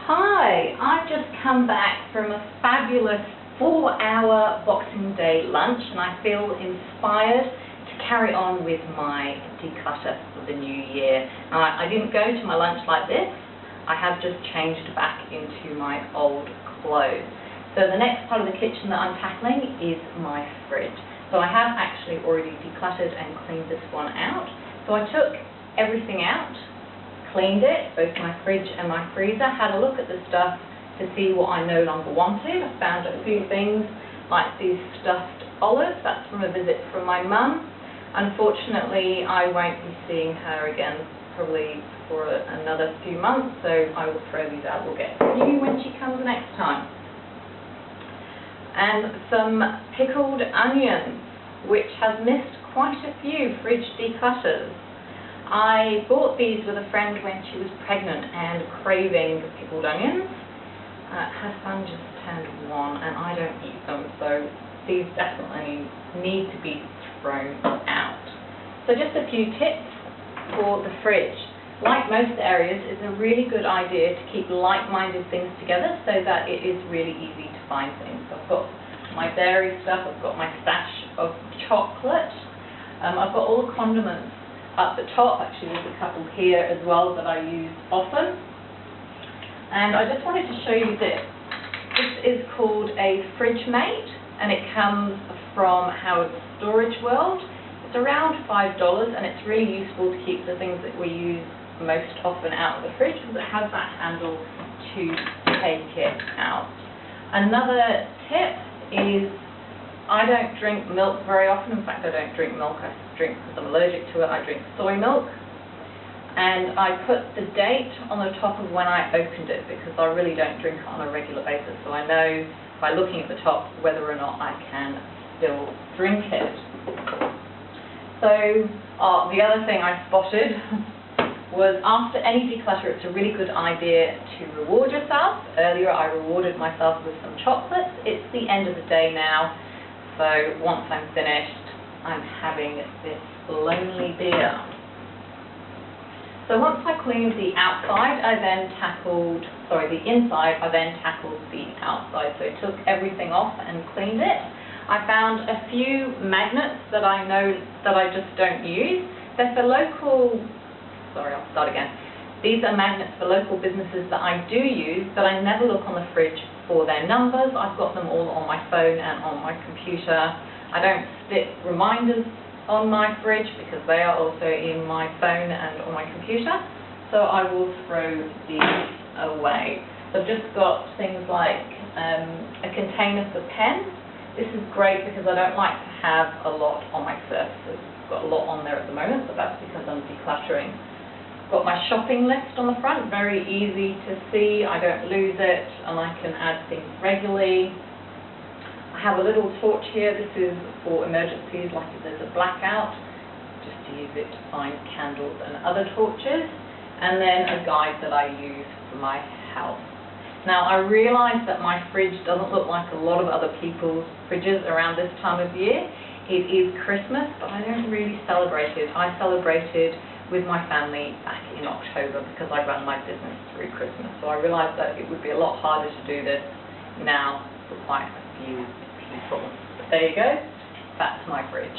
Hi, I've just come back from a fabulous 4-hour Boxing Day lunch and I feel inspired to carry on with my declutter for the new year. Now, I didn't go to my lunch like this, I have just changed back into my old clothes. So the next part of the kitchen that I'm tackling is my fridge. So I have actually already decluttered and cleaned this one out. So I took everything out, cleaned it, both my fridge and my freezer, had a look at the stuff to see what I no longer wanted. I found a few things like these stuffed olives. That's from a visit from my mum. Unfortunately, I won't be seeing her again probably for another few months, so I will throw these out. We'll get new when she comes next time. And some pickled onions, which has missed quite a few fridge declutters. I bought these with a friend when she was pregnant and craving pickled onions. Her son just turned 1 and I don't eat them, so these definitely need to be thrown out. So just a few tips for the fridge. Like most areas, it's a really good idea to keep like-minded things together so that it is really easy to find things. So I've got my dairy stuff, I've got my stash of chocolate, I've got all the condiments at the top. Actually there's a couple here as well that I use often. And I just wanted to show you this. This is called a fridge mate and it comes from Howard's Storage World. It's around $5 and it's really useful to keep the things that we use most often out of the fridge because it has that handle to take it out. Another tip is I don't drink milk very often. In fact, I don't drink milk. I drink because I'm allergic to it. I drink soy milk. And I put the date on the top of when I opened it because I really don't drink it on a regular basis. So I know by looking at the top whether or not I can still drink it. So the other thing I spotted was after any declutter, it's a really good idea to reward yourself. Earlier I rewarded myself with some chocolates. It's the end of the day now. So once I'm finished, I'm having this lonely beer. So once I cleaned the outside, the inside, I then tackled the outside. So I took everything off and cleaned it. I found a few magnets that I know that I just don't use. They're for local, These are magnets for local businesses that I do use, but I never look on the fridge for their numbers. I've got them all on my phone and on my computer. I don't stick reminders on my fridge because they are also in my phone and on my computer. So I will throw these away. So I've just got things like a container for pens. This is great because I don't like to have a lot on my surfaces. I've got a lot on there at the moment, but that's because I'm decluttering. Got my shopping list on the front, very easy to see, I don't lose it, and I can add things regularly. I have a little torch here. This is for emergencies, like if there's a blackout, just to use it to find candles and other torches, and then a guide that I use for my house. Now I realise that my fridge doesn't look like a lot of other people's fridges around this time of year. It is Christmas, but I don't really celebrate it. I celebrated with my family back in October because I run my business through Christmas. So I realised that it would be a lot harder to do this now for quite a few people. But there you go, that's my fridge.